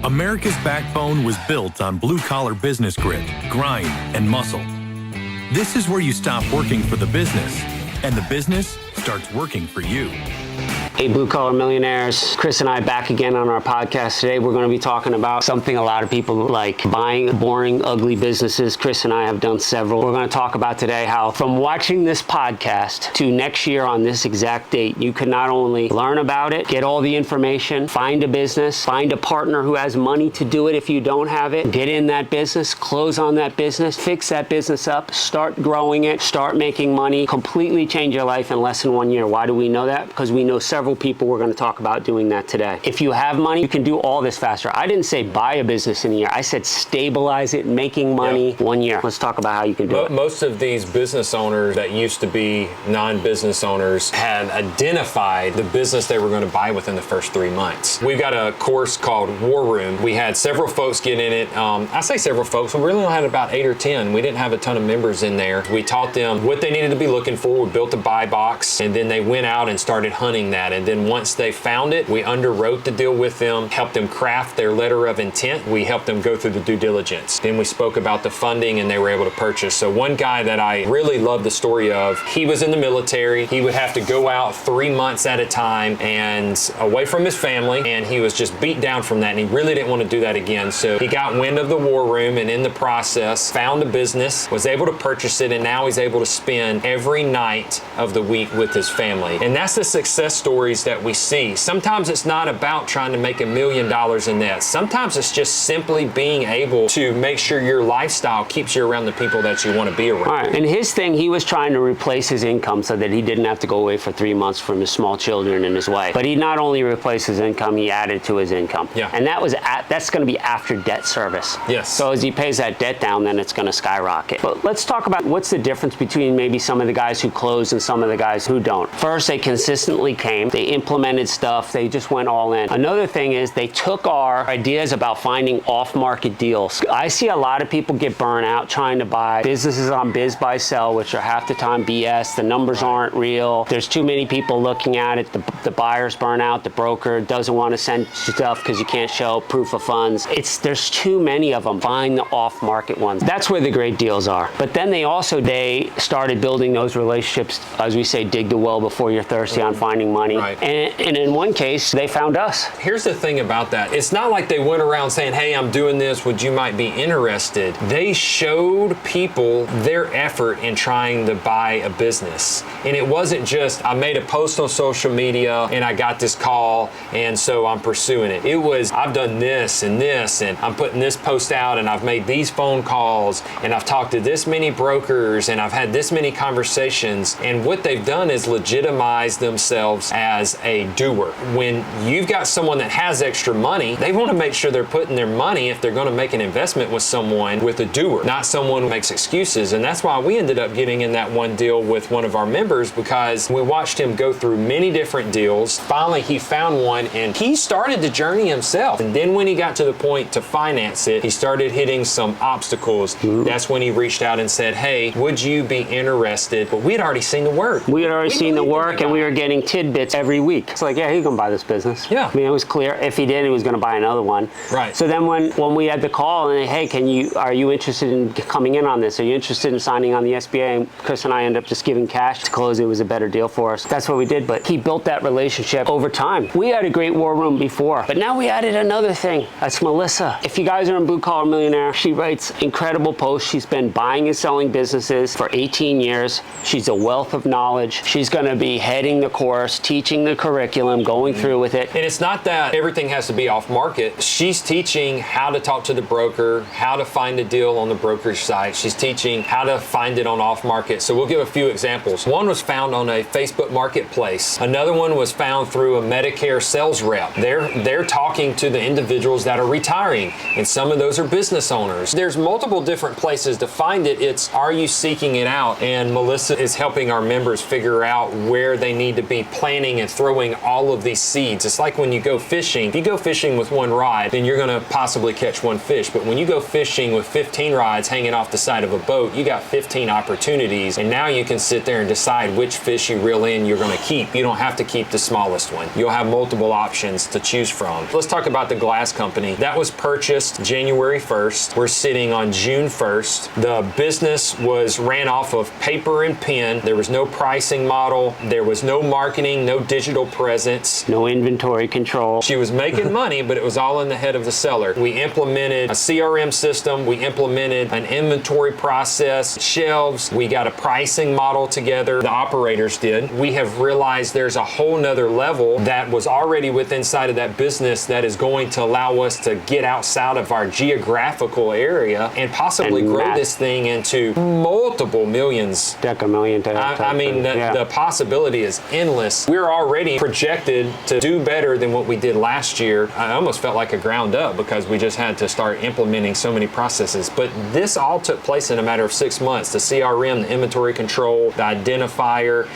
America's backbone was built on blue-collar business grit, grind, and muscle. This is where you stop working for the business, and the business starts working for you. Hey, Blue Collar Millionaires. Chris and I back again on our podcast today. We're going to be talking about something a lot of people like, buying boring, ugly businesses. Chris and I have done several. We're going to talk about today how from watching this podcast to next year on this exact date, you can not only learn about it, get all the information, find a business, find a partner who has money to do it if you don't have it, get in that business, close on that business, fix that business up, start growing it, start making money, completely change your life in less than 1 year. Why do we know that? Because we know several people we're going to talk about doing that today. If you have money, you can do all this faster. I didn't say buy a business in a year. I said stabilize it, making money 1 year. Let's talk about how you can do it. Most of these business owners that used to be non-business owners had identified the business they were going to buy within the first 3 months. We've got a course called War Room. We had several folks get in it. I say several folks. We really only had about 8 or 10. We didn't have a ton of members in there. We taught them what they needed to be looking for. We built a buy box, and then they went out and started hunting that. And then once they found it, we underwrote the deal with them, helped them craft their letter of intent. We helped them go through the due diligence. Then we spoke about the funding, and they were able to purchase. So one guy that I really love the story of, he was in the military. He would have to go out 3 months at a time and away from his family, and he was just beat down from that, and he really didn't want to do that again. So he got wind of the War Room, and in the process found a business, was able to purchase it, and now he's able to spend every night of the week with his family. And that's the success stories that we see. Sometimes it's not about trying to make $1 million in net. Sometimes it's just simply being able to make sure your lifestyle keeps you around the people that you want to be around. All right. And his thing, he was trying to replace his income so that he didn't have to go away for 3 months from his small children and his wife. But he not only replaced his income, he added to his income. Yeah. And that's going to be after debt service. Yes. So as he pays that debt down, then it's going to skyrocket. But let's talk about what's the difference between maybe some of the guys who close and some of the guys who don't. First, they consistently came. They implemented stuff. They just went all in. Another thing is they took our ideas about finding off-market deals. I see a lot of people get burnt out trying to buy businesses on biz buy sell, which are half the time BS. The numbers aren't real. There's too many people looking at it. The buyers burn out. The broker doesn't want to send stuff because you can't show proof of funds. There's too many of them. Find the off-market ones. That's where the great deals are. But then they started building those relationships, as we say, dig the well before you're thirsty on finding money. Right. And in one case, they found us. Here's the thing about that. It's not like they went around saying, hey, I'm doing this, would you might be interested? They showed people their effort in trying to buy a business. And it wasn't just, I made a post on social media and I got this call and so I'm pursuing it. It was, I've done this and I'm putting this post out and I've made these phone calls and I've talked to this many brokers and I've had this many conversations. And what they've done is legitimize themselves as a doer. When you've got someone that has extra money, they want to make sure they're putting their money, if they're going to make an investment with someone, with a doer, not someone who makes excuses. And that's why we ended up getting in that one deal with one of our members, because we watched him go through many different deals. Finally, he found one and he started the journey himself. And then when he got to the point to finance it, he started hitting some obstacles. That's when he reached out and said, hey, would you be interested? But we had already seen the work. We had already seen the work, and we were getting tidbits every week. It's like, yeah, he's going to buy this business. Yeah. I mean, it was clear. If he did, he was going to buy another one. Right. So then when we had the call and, hey, are you interested in coming in on this? Are you interested in signing on the SBA? And Chris and I ended up just giving cash to close. It was a better deal for us. That's what we did. But he built that relationship over time. We had a great war room before, but now we added another thing. That's Melissa. If you guys are in Blue Collar Millionaire, she writes incredible posts. She's been buying and selling businesses for 18 years. She's a wealth of knowledge. She's going to be heading the course, teaching the curriculum, going through with it. And it's not that everything has to be off market. She's teaching how to talk to the broker, how to find a deal on the brokerage site. She's teaching how to find it on off market. So we'll give a few examples. One was found on a Facebook marketplace. Another one was found through a Medicare sales rep. They're talking to the individuals that are retiring, and some of those are business owners. There's multiple different places to find it. It's, are you seeking it out? And Melissa is helping our members figure out where they need to be planning planting and throwing all of these seeds. It's like when you go fishing. If you go fishing with one rod, then you're going to possibly catch one fish. But when you go fishing with 15 rods hanging off the side of a boat, you got 15 opportunities. And now you can sit there and decide which fish you reel in you're going to keep. You don't have to keep the smallest one. You'll have multiple options to choose from. Let's talk about the glass company. That was purchased January 1st. We're sitting on June 1st. The business was ran off of paper and pen. There was no pricing model. There was no marketing, no digital presence. No inventory control. She was making money, but it was all in the head of the seller. We implemented a CRM system. We implemented an inventory process, shelves. We got a pricing model together. The operators did. We have realized there's a whole nother level that was already within inside of that business that is going to allow us to get outside of our geographical area and possibly grow this thing into multiple millions. Deca million. I mean, the possibility is endless. We're already projected to do better than what we did last year. I almost felt like a ground up because we just had to start implementing so many processes. But this all took place in a matter of 6 months. The CRM, the inventory control, the identifier,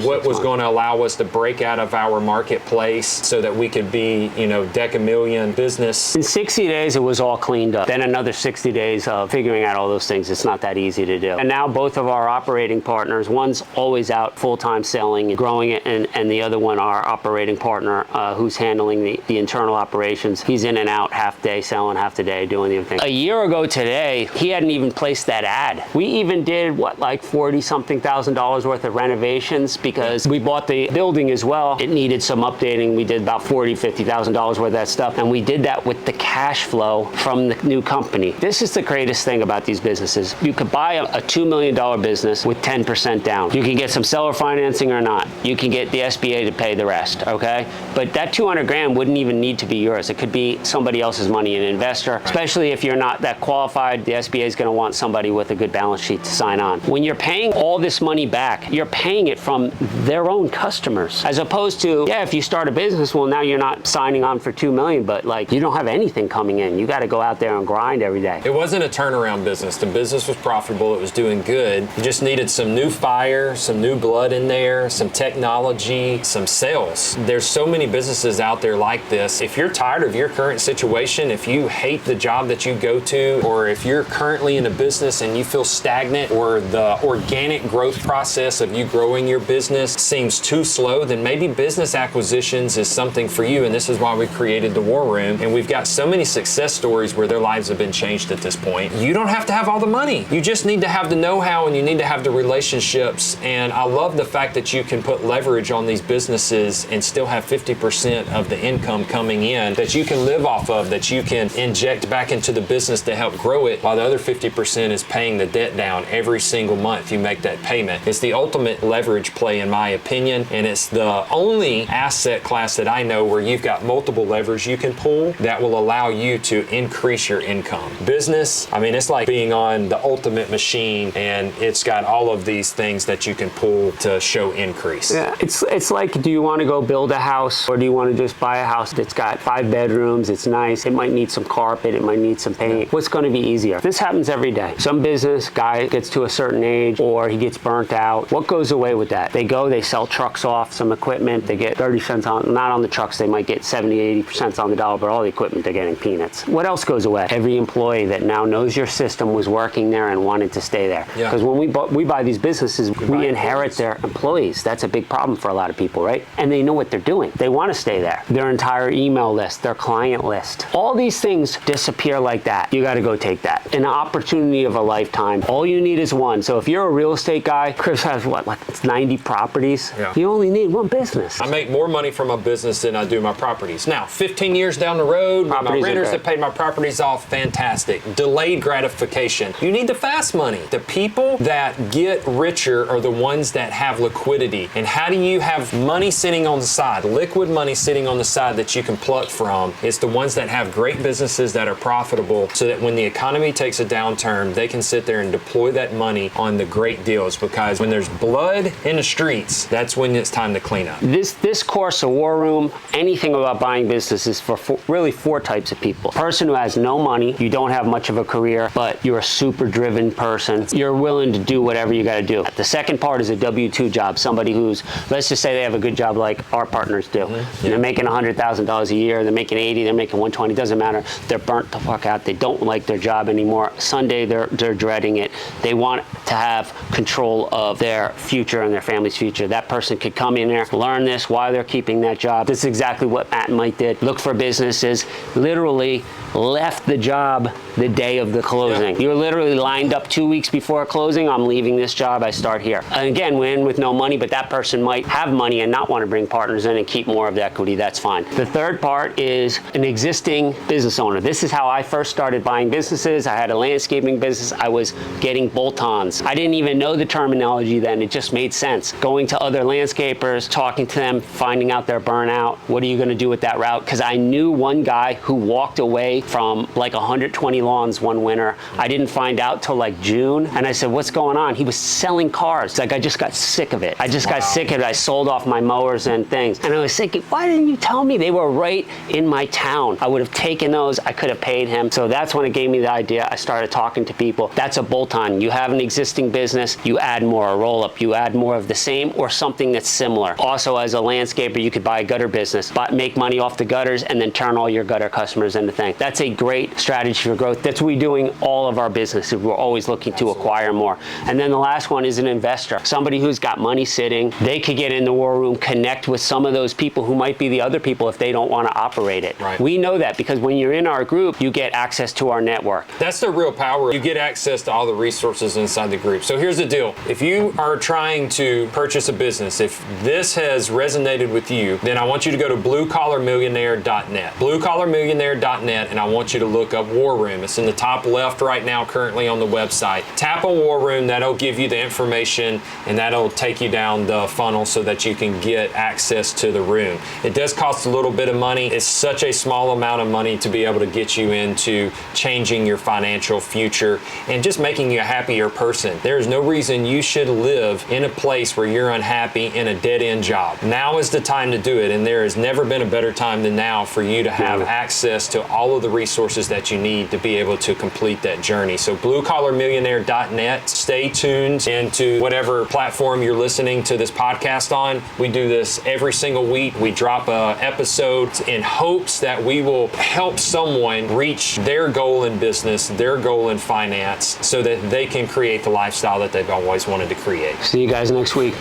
what was going to allow us to break out of our marketplace so that we could be, deca million business. In 60 days, it was all cleaned up. Then another 60 days of figuring out all those things. It's not that easy to do. And now both of our operating partners, one's always out full-time selling and growing it, and the other one, our operating partner, who's handling the internal operations, he's in and out half day selling, half the day doing the other thing. A year ago today, he hadn't even placed that ad. We even did, like $40-something thousand worth of renovations because we bought the building as well. It needed some updating. We did about $40,000-$50,000 worth of that stuff, and we did that with the cash flow from the new company. This is the greatest thing about these businesses. You could buy a $2 million business with 10% down. You can get some seller financing or not. You can get the SBA to pay the rest, okay? But that 200 grand wouldn't even need to be yours. It could be somebody else's money, an investor, especially if you're not that qualified. The SBA is going to want somebody with a good balance sheet to sign on. When you're paying all this money back, you're paying it from their own customers, as opposed to, if you start a business, well, now you're not signing on for $2 million, but like you don't have anything coming in. You got to go out there and grind every day. It wasn't a turnaround business. The business was profitable. It was doing good. You just needed some new fire, some new blood in there, some technology, some sales. There's so many businesses out there like this. If you're tired of your current situation, if you hate the job that you go to, or if you're currently in a business and you feel stagnant, or the organic growth process of you growing your business seems too slow, then maybe business acquisitions is something for you. And this is why we created the War Room. And we've got so many success stories where their lives have been changed at this point. You don't have to have all the money. You just need to have the know-how, and you need to have the relationships. And I love the fact that you can put leverage on these businesses and still have 50% of the income coming in that you can live off of, that you can inject back into the business to help grow it, while the other 50% is paying the debt down every single month you make that payment. It's the ultimate leverage play, in my opinion, and it's the only asset class that I know where you've got multiple levers you can pull that will allow you to increase your income. Business, I mean, it's like being on the ultimate machine, and it's got all of these things that you can pull to show increase. Yeah, it's like, do you want to go build a house, or do you want to just buy a house that's got 5 bedrooms, it's nice, it might need some carpet, it might need some paint? What's going to be easier? This happens every day. Some business guy gets to a certain age, or he gets burnt out. What goes away with that? They sell trucks off, some equipment, they get 30 cents on, not on the trucks, they might get 70-80% on the dollar, but all the equipment they're getting peanuts. What else goes away? Every employee that now knows your system was working there and wanted to stay there. Because when we buy these businesses, we inherit their employees. That's a big problem for a lot of people, right? And they know what they're doing. They want to stay there. Their entire email list, their client list. All these things disappear like that. You got to go take that. An opportunity of a lifetime. All you need is one. So if you're a real estate guy, Chris has what, like 90 properties? Yeah. You only need one business. I make more money from a business than I do my properties. Now, 15 years down the road, my renters that paid my properties off, fantastic. Delayed gratification. You need the fast money. The people that get richer are the ones that have liquidity. And how do you have money sitting on the side, liquid money sitting on the side that you can pluck from? It's the ones that have great businesses that are profitable, so that when the economy takes a downturn, they can sit there and deploy that money on the great deals. Because when there's blood in the streets, that's when it's time to clean up. This course, a War Room, anything about buying businesses for really 4 types of people. Person who has no money, you don't have much of a career, but you're a super driven person. You're willing to do whatever you got to do. The second part is a W-2 job. Somebody who's, let's just say they have a good job like our partners do. And they're making $100,000 a year, they're making 80, they're making 120, doesn't matter. They're burnt the fuck out. They don't like their job anymore. Sunday, they're dreading it. They want to have control of their future and their family's future. That person could come in there, learn this while they're keeping that job. This is exactly what Matt and Mike did. Look for businesses, literally left the job the day of the closing. You're literally lined up 2 weeks before closing. I'm leaving this job, I start here. And again, we're in with no money, but that person might have money and not want to bring partners in and keep more of the equity. That's fine. The third part is an existing business owner. This is how I first started buying businesses. I had a landscaping business. I was getting bolt-ons. I didn't even know the terminology then. It just made sense. Going to other landscapers, talking to them, finding out their burnout. What are you going to do with that route? Because I knew one guy who walked away from like 120 lawns one winter. I didn't find out till like June. And I said, what's going on? He was selling cars. Like, I just got sick of it. I just got sick of it. I sold off my mowers and things. And I was thinking, why didn't you tell me? They were right in my town. I would have taken those. I could have paid him. So that's when it gave me the idea. I started talking to people. That's a bolt-on. You have an existing business, you add more, a roll-up, you add more of the same or something that's similar. Also, as a landscaper, you could buy a gutter business, but make money off the gutters and then turn all your gutter customers into things. That's a great strategy for growth. That's what we do in all of our businesses. We're always looking to acquire more. And then the last one is an investor. Somebody who's got money sitting. They could get in the war room, connect with some of those people who might be the other people if they don't want to operate it. Right. We know that because when you're in our group, you get access to our network. That's the real power. You get access to all the resources inside the group. So here's the deal. If you are trying to purchase a business, if this has resonated with you, then I want you to go to bluecollarmillionaire.net. Bluecollarmillionaire.net, and I want you to look up War Room. It's in the top left right now currently on the website. Tap on War Room. That'll give you the information, and that'll take you down the funnel so that you can get access to the room. It does cost a little bit of money. It's such a small amount of money to be able to get you into changing your financial future and just making you a happier person. There's no reason you should live in a place where you're unhappy in a dead-end job. Now is the time to do it, and there has never been a better time than now for you to have access to all of the resources that you need to be able to complete that journey. So bluecollarmillionaire.net. Stay tuned into whatever platform you're listening to this podcast on. We do this every single week. We drop an episode in hopes that we will help someone reach their goal in business, their goal in finance, so that they can create the lifestyle that they've always wanted to create. See you guys next week.